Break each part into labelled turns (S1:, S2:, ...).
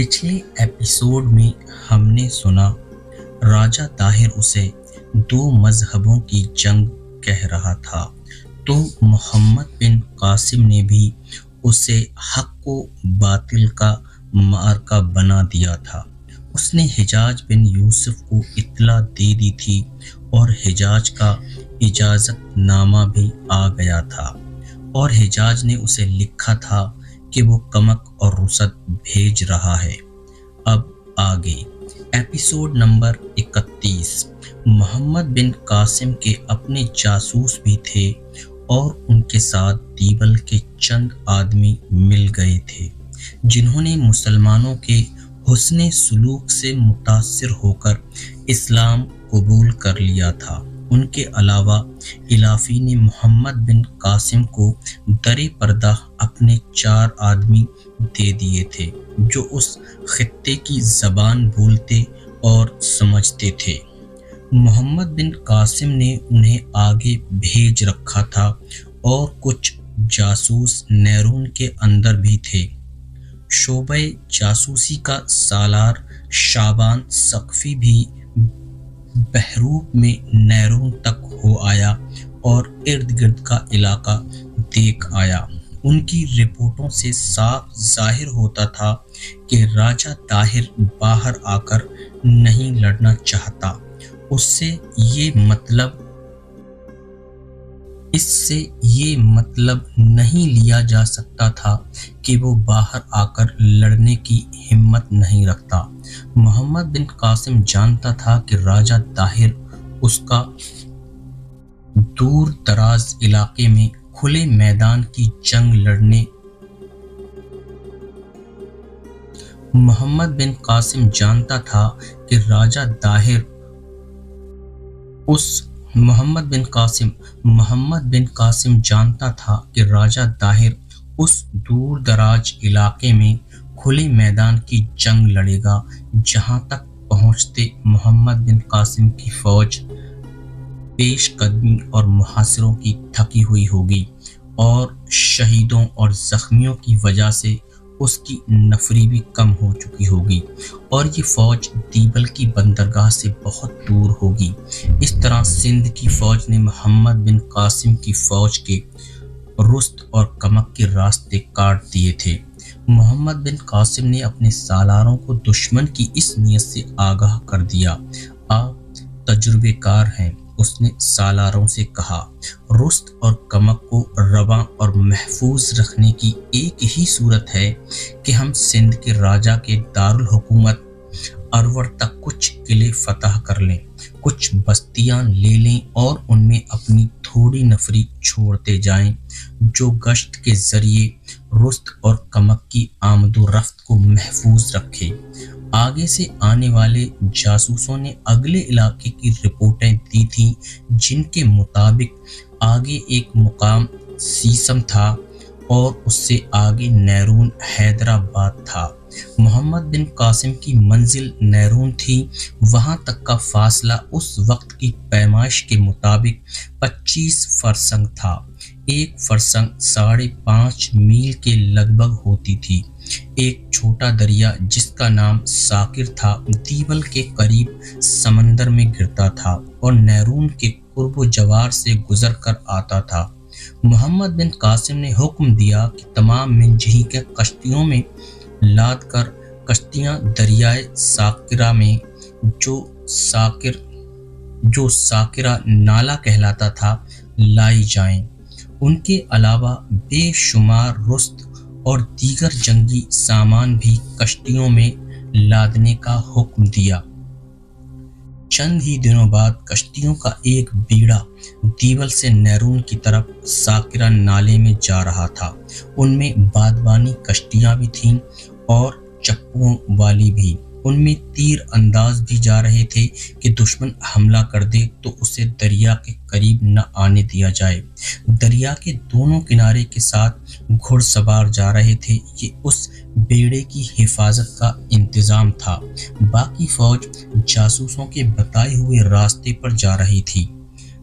S1: पिछले एपिसोड में हमने सुना राजा ताहिर उसे दो मजहबों की जंग कह रहा था, तो मोहम्मद बिन कासिम ने भी उसे हक को बातिल का मार्का बना दिया था। उसने हिजाज बिन यूसुफ को इत्तला दे दी थी और हिजाज का इजाज़त नामा भी आ गया था और हिजाज ने उसे लिखा था कि वो कमक और रुसद भेज रहा है। अब आगे एपिसोड नंबर 31। मोहम्मद बिन कासिम के अपने जासूस भी थे और उनके साथ दीवल के चंद आदमी मिल गए थे जिन्होंने मुसलमानों के हुस्ने सुलूक से मुतासिर होकर इस्लाम कबूल कर लिया था। उनके अलावा इलाफी ने मोहम्मद बिन कासिम को दरे पर्दा अपने 4 आदमी दे दिए थे जो उस खित्ते की ज़बान बोलते और समझते थे। मोहम्मद बिन कासिम ने उन्हें आगे भेज रखा था और कुछ जासूस नैरून के अंदर भी थे। शोबे जासूसी का सालार शाबान सक़फ़ी भी बहरूप में नैरून तक हो आया और इर्द गिर्द का इलाका देख आया। उनकी रिपोर्टों से साफ जाहिर होता था कि राजा ताहिर बाहर आकर नहीं लड़ना चाहता। इससे ये मतलब नहीं लिया जा सकता था कि वो बाहर आकर लड़ने की हिम्मत नहीं रखता। मोहम्मद बिन कासिम जानता था कि राजा ताहिर उसका दूर दराज इलाके में खुले मैदान की जंग लड़ने मोहम्मद बिन कासिम जानता था कि राजा ताहिर उस दूर दराज इलाके में खुले मैदान की जंग लड़ेगा जहां तक पहुंचते मोहम्मद बिन कासिम की फौज पेशकदमी और मुहासिरों की थकी हुई होगी और शहीदों और जख्मियों की वजह से उसकी नफरी भी कम हो चुकी होगी और ये फौज दीवल की बंदरगाह से बहुत दूर होगी। इस तरह सिंध की फौज ने मोहम्मद बिन कासिम की फौज के रुस्त और कमक के रास्ते काट दिए थे। मोहम्मद बिन कासिम ने अपने सालारों को दुश्मन की इस नीयत से आगाह कर दिया। आप तजुर्बेकार हैं, उसने सालारों से कहा। रुस्त और कमक को रवां और महफूज रखने की एक ही सूरत है कि हम सिंध के राजा के दारुल हुकूमत अरवर तक कुछ किले फतह कर लें, कुछ बस्तियां ले लें और उनमें अपनी थोड़ी नफरी छोड़ते जाएं जो गश्त के जरिए रुस्त और कमक की आमदो रफ्त को महफूज रखे। आगे से आने वाले जासूसों ने अगले इलाके की रिपोर्टें दी थीं जिनके मुताबिक आगे एक मुकाम सीसम था और उससे आगे नैरून हैदराबाद था। मोहम्मद बिन कासिम की मंजिल नैरून थी। वहां तक का फासला उस वक्त की पैमाइश के मुताबिक 25 फरसंग था। एक फरसंग 5.5 मील के लगभग होती थी। एक छोटा दरिया जिसका नाम साकिर था दीवल के करीब समंदर में गिरता था और नैरून के कुर्ब जवार से गुजर कर आता था। मोहम्मद बिन कासिम ने हुक्म दिया कि तमाम मिंजही के कश्तियों में लाद कर कश्तियां दरियाए साकिरा में जो साकिरा नाला कहलाता था लाई जाएं। उनके अलावा बेशुमार रुस्त और दीगर जंगी सामान भी कश्तियों में लादने का हुक्म दिया। चंद ही दिनों बाद कश्तियों का एक बीड़ा दीवल से नैरून की तरफ साकिरा नाले में जा रहा था। उनमें बादबानी कश्तियां भी थीं और चप्पुओं वाली भी। उनमें तीर अंदाज भी जा रहे थे कि दुश्मन हमला कर दे तो उसे दरिया के करीब न आने दिया जाए। दरिया के दोनों किनारे के साथ घुड़सवार जा रहे थे। ये उस बेड़े की हिफाजत का इंतजाम था। बाकी फौज जासूसों के बताए हुए रास्ते पर जा रही थी।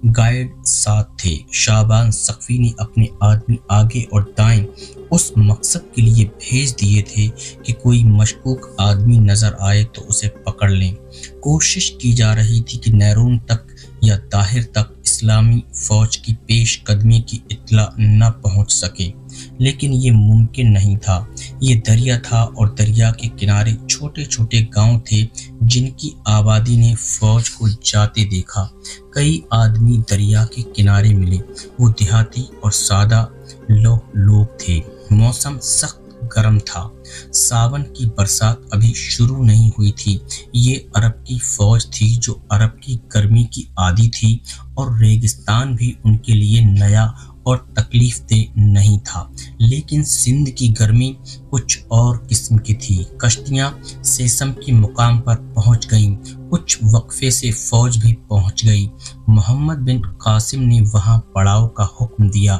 S1: گائیڈ ساتھ تھے۔ شعبان سقفی نے اپنے آدمی آگے اور دائیں اس مقصد کے لیے بھیج دیے تھے کہ کوئی مشکوک آدمی نظر آئے تو اسے پکڑ لیں۔ کوشش کی جا رہی تھی کہ نیرون تک یا طاہر تک اسلامی فوج کی پیش قدمی کی اطلاع نہ پہنچ سکے، لیکن یہ ممکن نہیں تھا۔ یہ دریا تھا اور دریا کے کنارے چھوٹے چھوٹے گاؤں تھے جن کی آبادی نے فوج کو جاتے دیکھا۔ کئی آدمی دریا کے کنارے ملے، وہ دیہاتی اور سادہ لوگ تھے۔ موسم سخت گرم تھا، ساون کی برسات ابھی شروع نہیں ہوئی تھی۔ یہ عرب کی فوج تھی جو عرب کی گرمی کی عادی تھی، اور ریگستان بھی ان کے لیے نیا اور تکلیف دہ نہیں تھا، لیکن سندھ کی گرمی کچھ اور قسم کی تھی۔ کشتیاں سیسم کے مقام پر پہنچ گئیں، کچھ وقفے سے فوج بھی پہنچ گئی۔ محمد بن قاسم نے وہاں پڑاؤ کا حکم دیا۔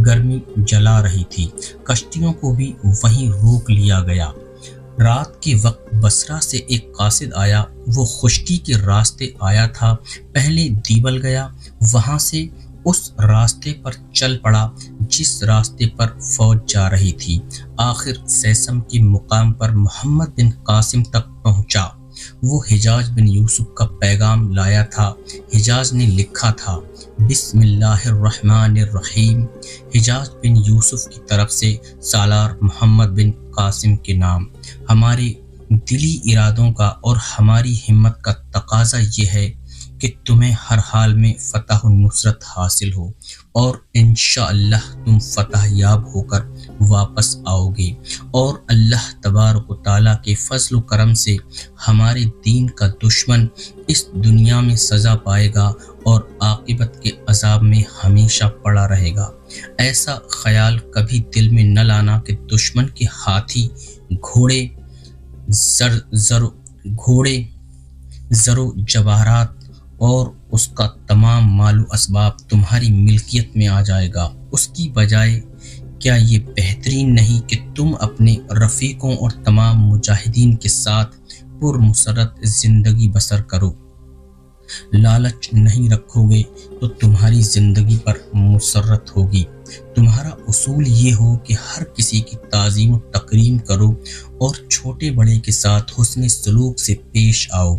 S1: گرمی جلا رہی تھی، کشتیوں کو بھی وہیں روک لیا گیا۔ رات کے وقت بصرہ سے ایک قاصد آیا، وہ خشکی کے راستے آیا تھا۔ پہلے دیبل گیا، وہاں سے اس راستے پر چل پڑا جس راستے پر فوج جا رہی تھی۔ آخر سیسم کے مقام پر محمد بن قاسم تک پہنچا۔ وہ حجاج بن یوسف کا پیغام لایا تھا۔ حجاج نے لکھا تھا، بسم اللہ الرحمن الرحیم، حجاج بن یوسف کی طرف سے سالار محمد بن قاسم کے نام۔ ہمارے دلی ارادوں کا اور ہماری ہمت کا تقاضا یہ ہے کہ تمہیں ہر حال میں فتح و نصرت حاصل ہو، اور انشاءاللہ تم فتح یاب ہو کر واپس آؤ گے، اور اللہ تبارک و تعالیٰ کے فضل و کرم سے ہمارے دین کا دشمن اس دنیا میں سزا پائے گا اور عاقبت کے عذاب میں ہمیشہ پڑا رہے گا۔ ایسا خیال کبھی دل میں نہ لانا کہ دشمن کے ہاتھی، گھوڑے، زر و جواہرات اور اس کا تمام مال و اسباب تمہاری ملکیت میں آ جائے گا۔ اس کی بجائے کیا یہ بہترین نہیں کہ تم اپنے رفیقوں اور تمام مجاہدین کے ساتھ پرمسرت زندگی بسر کرو؟ لالچ نہیں رکھو گے تو تمہاری زندگی پر مسرت ہوگی۔ تمہارا اصول یہ ہو کہ ہر کسی کی تعظیم و تکریم کرو اور چھوٹے بڑے کے ساتھ حسن سلوک سے پیش آؤ۔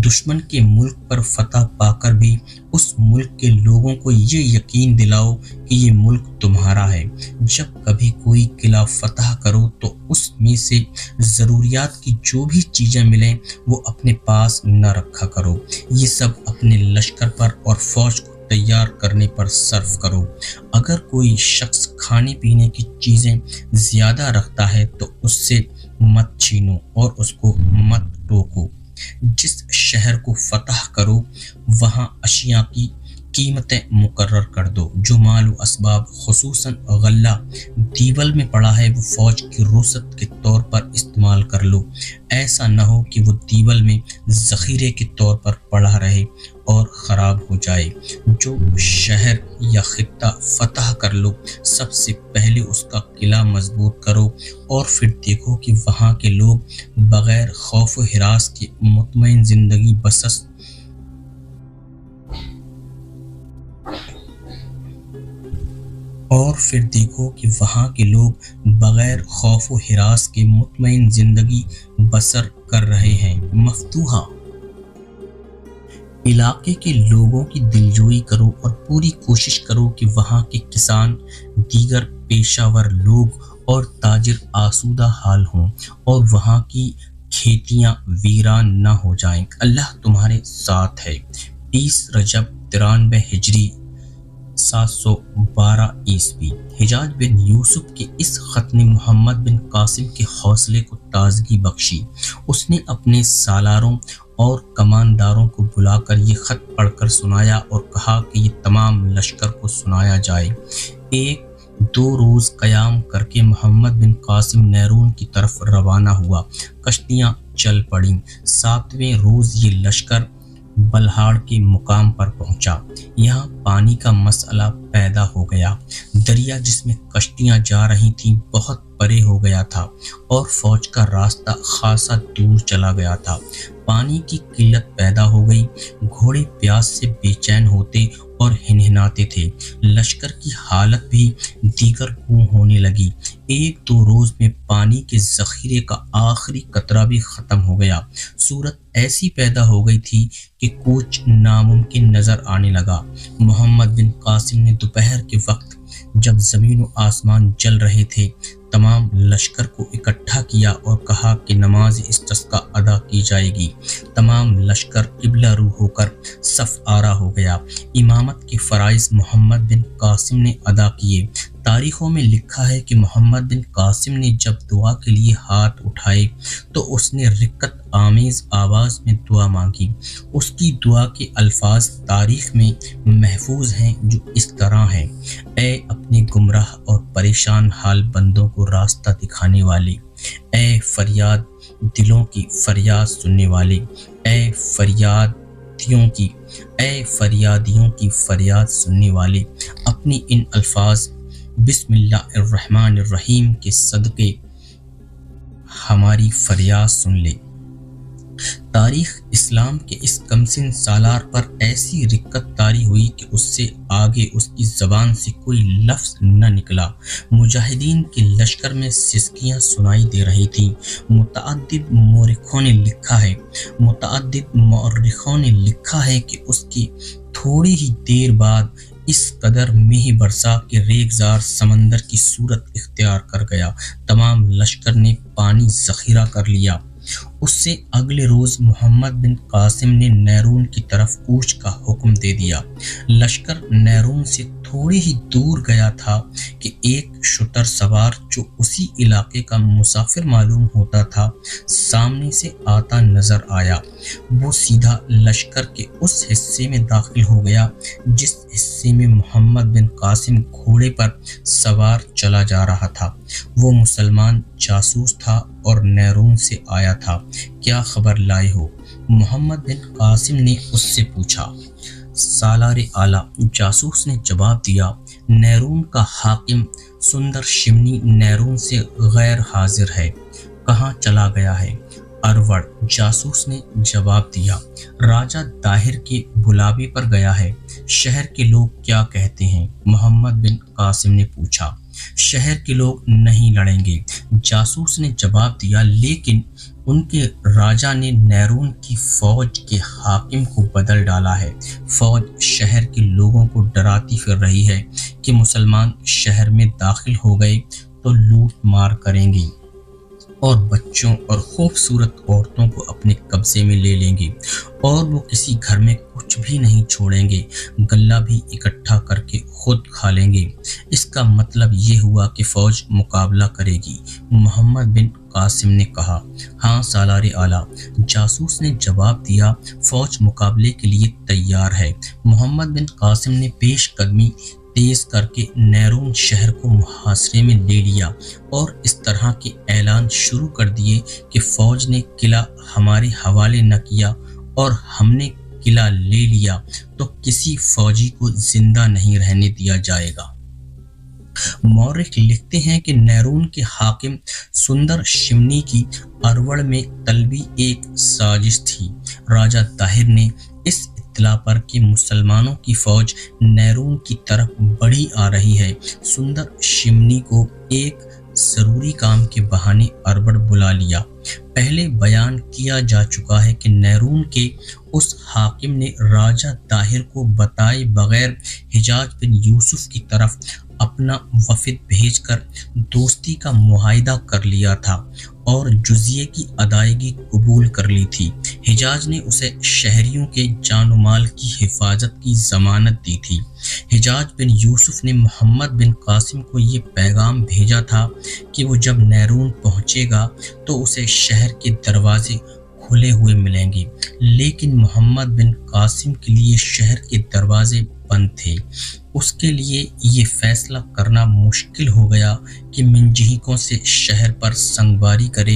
S1: دشمن کے ملک پر فتح پا کر بھی اس ملک کے لوگوں کو یہ یقین دلاؤ کہ یہ ملک تمہارا ہے۔ جب کبھی کوئی قلعہ فتح کرو تو اس میں سے ضروریات کی جو بھی چیزیں ملیں وہ اپنے پاس نہ رکھا کرو، یہ سب اپنے لشکر پر اور فوج کو تیار کرنے پر صرف کرو۔ اگر کوئی شخص کھانے پینے کی چیزیں زیادہ رکھتا ہے تو اس سے مت چھینو اور اس کو مت ٹوکو۔ جس شہر کو فتح کرو وہاں اشیاء کی قیمتیں مقرر کر دو۔ جو مال و اسباب خصوصاً غلہ دیول میں پڑا ہے وہ فوج کی رخصت کے طور پر استعمال کر لو۔ ایسا نہ ہو کہ وہ دیول میں ذخیرے کے طور پر پڑا رہے اور خراب ہو جائے۔ جو شہر یا خطہ فتح کر لو سب سے پہلے اس کا قلعہ مضبوط کرو، اور پھر دیکھو کہ وہاں کے لوگ بغیر خوف و ہراس کے مطمئن زندگی بسر کر رہے ہیں۔ مفتوحہ علاقے کے لوگوں کی دلجوئی کرو اور پوری کوشش کرو کہ وہاں کے کسان، دیگر پیشہ ور لوگ اور تاجر آسودہ حال ہوں اور وہاں کی کھیتیاں ویران نہ ہو جائیں۔ اللہ تمہارے ساتھ ہے۔ 20 رجب 93 ہجری 712 عیسوی۔ حجاج بن یوسف کے اس خط نے محمد بن قاسم کے حوصلے کو تازگی بخشی۔ اس نے اپنے سالاروں اور کمانداروں کو بلا کر یہ خط پڑھ کر سنایا اور کہا کہ یہ تمام لشکر کو سنایا جائے۔ 1-2 روز قیام کر کے محمد بن قاسم نیرون کی طرف روانہ ہوا۔ کشتیاں چل پڑیں۔ 7ویں روز یہ لشکر بلہاڑ کے مقام پر پہنچا۔ یہاں پانی کا مسئلہ پیدا ہو گیا۔ دریا جس میں کشتیاں جا رہی تھیں بہت پرے ہو گیا تھا اور فوج کا راستہ خاصا دور چلا گیا تھا۔ पानी की किल्लत पैदा हो गई। घोड़े प्यास से बेचैन होते और हिनहिनाते थे। लश्कर की हालत भी दीगर गुम होने लगी। एक दो रोज में पानी के जखीरे का आखिरी कतरा भी खत्म हो गया। सूरत ऐसी पैदा हो गई थी कि कुछ नामुमकिन नजर आने लगा। मोहम्मद बिन कासिम ने दोपहर के वक्त जब जमीन और आसमान जल रहे थे, तमाम लश्कर को इकट्ठा किया और कहा कि नमाज इस्तिस्का अदा की जाएगी। तमाम लश्कर किबला रू होकर सफ आरा हो गया। इमामत के फराइज मोहम्मद बिन कासिम ने अदा किए। तारीखों में लिखा है कि मोहम्मद बिन कासिम ने जब दुआ के लिए हाथ उठाए तो उसने रिक्कत आमेज आवाज में दुआ मांगी। उसकी दुआ के अल्फाज तारीख में महफूज हैं, जो इस तरह हैं: ऐ अपने गुमराह और परेशान हाल बंदों को रास्ता दिखाने वाले, ऐ फरियाद दिलों की फरियाद सुनने वाले, ऐ फरियादियों की फरियाद सुनने वाले, अपनी इन अल्फाज बिस्मिल्लाहिर्रहमानिर्रहीम के सदके हमारी फरियाद सुन ले। तारीख इस्लाम के इस कमसिन सालार पर ऐसी रिक्कत तारी हुई कि उससे आगे उसकी जबान से कोई लफ्ज न निकला। मुजाहिदीन के लश्कर में सिसकियां सुनाई दे रही थीं। मुतअद्दिद मौरिखों ने लिखा है कि उसकी थोड़ी ही देर बाद इस कदर मेह बरसा के रेगजार समंदर की सूरत इख्तियार कर गया। तमाम लश्कर ने पानी जखीरा कर लिया। उससे अगले रोज मोहम्मद बिन कासिम ने नैरून की तरफ कूच का हुक्म दे दिया। लश्कर नैरून से थोड़ी ही दूर गया था कि एक शुतर सवार जो उसी इलाके का मुसाफिर मालूम होता था, सामने से आता नजर आया। वो सीधा लश्कर के उस हिस्से में दाखिल हो गया जिस हिस्से में मोहम्मद बिन कासिम घोड़े पर सवार चला जा रहा था। वो मुसलमान जासूस था और नैरून से आया था। क्या खबर लाए हो? मोहम्मद बिन कासिम ने उससे पूछा। सालारे आला, जासूस ने जवाब दिया, नैरून का हाकिम सुंदर शिमनी नैरून से गैर हाजिर है। कहाँ चला गया है? अरवड़, जासूस ने जवाब दिया, राजा दाहिर के बुलावे पर गया है। शहर के लोग क्या कहते हैं? मोहम्मद बिन कासिम ने पूछा। शहर के लोग नहीं लड़ेंगे, जासूस ने जवाब दिया, लेकिन उनके राजा ने नैरून की फौज के हाकिम को बदल डाला है। फौज शहर के लोगों को डराती फिर रही है कि मुसलमान शहर में दाखिल हो गए तो लूट मार करेंगे और बच्चों और खूबसूरत औरतों को अपने कब्जे में ले लेंगे और वो किसी घर में कुछ भी नहीं छोड़ेंगे, गल्ला भी इकट्ठा करके खुद खा लेंगे। इसका मतलब ये हुआ कि फौज मुकाबला करेगी। मोहम्मद बिन कासिम ने कहा। हाँ सालारे आला, जासूस ने जवाब दिया, फौज मुकाबले के लिए तैयार है। मोहम्मद बिन कासिम ने पेश कदमी तेज करके नैरून शहर को मुहासरे में ले लिया और इस तरह के ऐलान शुरू कर दिए कि फौज ने किला हमारे हवाले न किया और हमने किला ले लिया तो किसी फौजी को जिंदा नहीं रहने दिया जाएगा। मौरिख लिखते हैं कि नैरून के हाकिम सुंदर शिमनी की अरवड़ में तलबी एक साजिश थी। राजा ताहिर ने इस इत्तला पर कि मुसलमानों की फौज नैरून की तरफ बढ़ी आ रही है, सुंदर शिमनी को एक जरूरी काम के बहाने अरवड़ बुला लिया। पहले बयान किया जा चुका है कि नैरून के उस हाकिम ने राजा ताहिर को बताए बगैर हिजाज बिन यूसुफ की तरफ अपना वफद भेजकर दोस्ती का मुआहिदा कर लिया था और जुजिये की अदायगी कबूल कर ली थी। हिजाज ने उसे शहरियों के जान माल की हिफाजत की जमानत दी थी। हिजाज बिन यूसुफ ने मोहम्मद बिन कासिम को ये पैगाम भेजा था कि वो जब नैरून पहुंचेगा तो उसे शहर के दरवाजे खुले हुए मिलेंगे, लेकिन मोहम्मद बिन कासिम के लिए शहर के दरवाजे बंद थे। उसके लिए ये फैसला करना मुश्किल हो गया कि मिंजहीकों से शहर पर संगबारी करे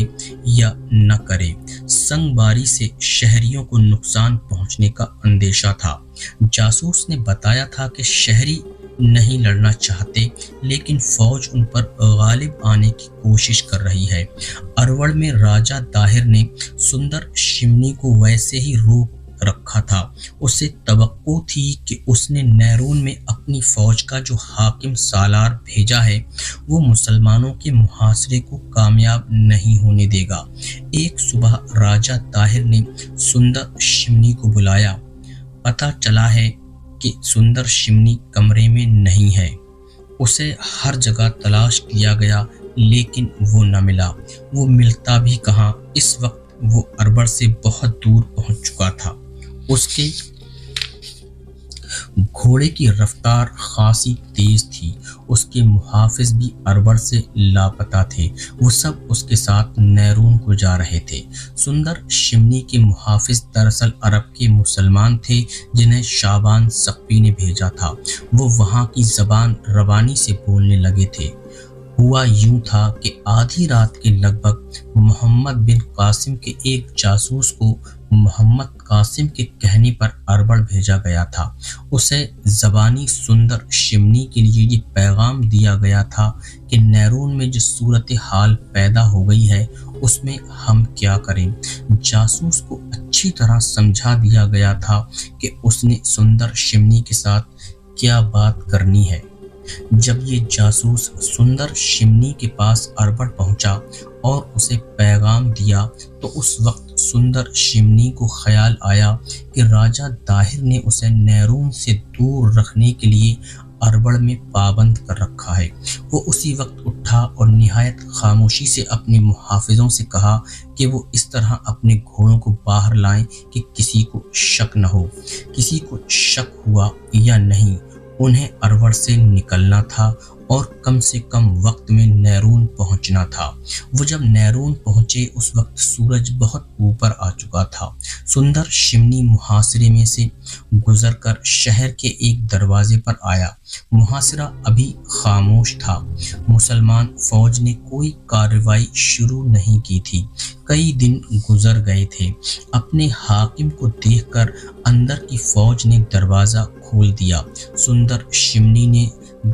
S1: या न करे। संगबारी से शहरियों को नुकसान पहुंचने का अंदेशा था। जासूस ने बताया था कि शहरी نہیں لڑنا چاہتے، لیکن فوج ان پر غالب آنے کی کوشش کر رہی ہے۔ اروڑ میں راجہ داہر نے سندر شمنی کو ویسے ہی روک رکھا تھا۔ اسے توقع تھی کہ اس نے نیرون میں اپنی فوج کا جو حاکم سالار بھیجا ہے وہ مسلمانوں کے محاصرے کو کامیاب نہیں ہونے دے گا۔ ایک صبح راجہ طاہر نے سندر شمنی کو بلایا۔ پتہ چلا ہے کہ سندر شمنی کمرے میں نہیں ہے۔ اسے ہر جگہ تلاش کیا گیا لیکن وہ نہ ملا۔ وہ ملتا بھی کہاں، اس وقت وہ اربڑ سے بہت دور پہنچ چکا تھا۔ اس کے گھوڑے کی رفتار خاصی تیز تھی۔ اس کے محافظ بھی اربڑ سے لاپتہ تھے۔ وہ سب اس کے ساتھ نیرون کو جا رہے تھے۔ سندر شمنی کے محافظ دراصل عرب کے مسلمان تھے جنہیں شعبان سقفی نے بھیجا تھا۔ وہ وہاں کی زبان ربانی سے بولنے لگے تھے۔ ہوا یوں تھا کہ آدھی رات کے لگ بھگ محمد بن قاسم کے ایک جاسوس کو محمد قاسم کے کہنے پر اربڑ بھیجا گیا تھا۔ اسے زبانی سندر شمنی کے لیے یہ پیغام دیا گیا تھا کہ نیرون میں جس صورتحال پیدا ہو گئی ہے اس میں ہم کیا کریں۔ جاسوس کو اچھی طرح سمجھا دیا گیا تھا کہ اس نے سندر شمنی کے ساتھ کیا بات کرنی ہے۔ جب یہ جاسوس سندر شمنی کے پاس اربڑ پہنچا اور اسے پیغام دیا تو اس وقت سندر شمنی کو خیال آیا کہ راجہ داہر نے اسے نیرون سے دور رکھنے کے لیے اربڑ میں پابند کر رکھا ہے۔ وہ اسی وقت اٹھا اور نہایت خاموشی سے اپنے محافظوں سے کہا کہ وہ اس طرح اپنے گھوڑوں کو باہر لائیں کہ کسی کو شک نہ ہو۔ کسی کو شک ہوا یا نہیں، انہیں اربڑ سے نکلنا تھا اور کم سے کم وقت میں نیرون پہنچنا تھا۔ وہ جب نیرون پہنچے اس وقت سورج بہت اوپر آ چکا تھا۔ سندر شمنی محاصرے میں سے گزر کر شہر کے ایک دروازے پر آیا۔ محاصرہ ابھی خاموش تھا۔ مسلمان فوج نے کوئی کارروائی شروع نہیں کی تھی۔ کئی دن گزر گئے تھے۔ اپنے حاکم کو دیکھ کر اندر کی فوج نے دروازہ کھول دیا۔ سندر شمنی نے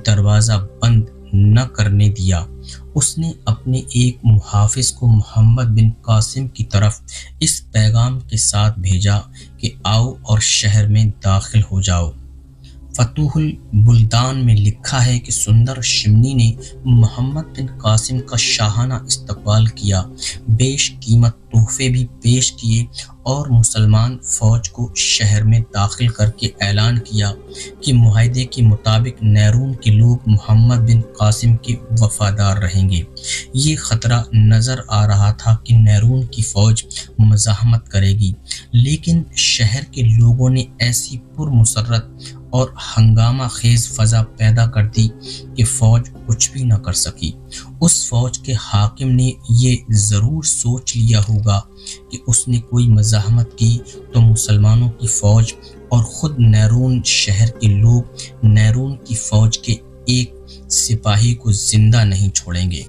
S1: دروازہ بند نہ کرنے دیا۔ اس نے اپنے ایک محافظ کو محمد بن قاسم کی طرف اس پیغام کے ساتھ بھیجا کہ آؤ اور شہر میں داخل ہو جاؤ۔ فتوح البلدان میں لکھا ہے کہ سندر شمنی نے محمد بن قاسم کا شاہانہ استقبال کیا، بیش قیمت تحفے بھی پیش کیے اور مسلمان فوج کو شہر میں داخل کر کے اعلان کیا کہ معاہدے کے مطابق نیرون کے لوگ محمد بن قاسم کے وفادار رہیں گے۔ یہ خطرہ نظر آ رہا تھا کہ نیرون کی فوج مزاحمت کرے گی، لیکن شہر کے لوگوں نے ایسی پرمسرت اور ہنگامہ خیز فضا پیدا کر دی کہ فوج کچھ بھی نہ کر سکی۔ اس فوج کے حاکم نے یہ ضرور سوچ لیا ہوگا کہ اس نے کوئی مزاحمت کی تو مسلمانوں کی فوج اور خود نیرون شہر کے لوگ نیرون کی فوج کے ایک سپاہی کو زندہ نہیں چھوڑیں گے۔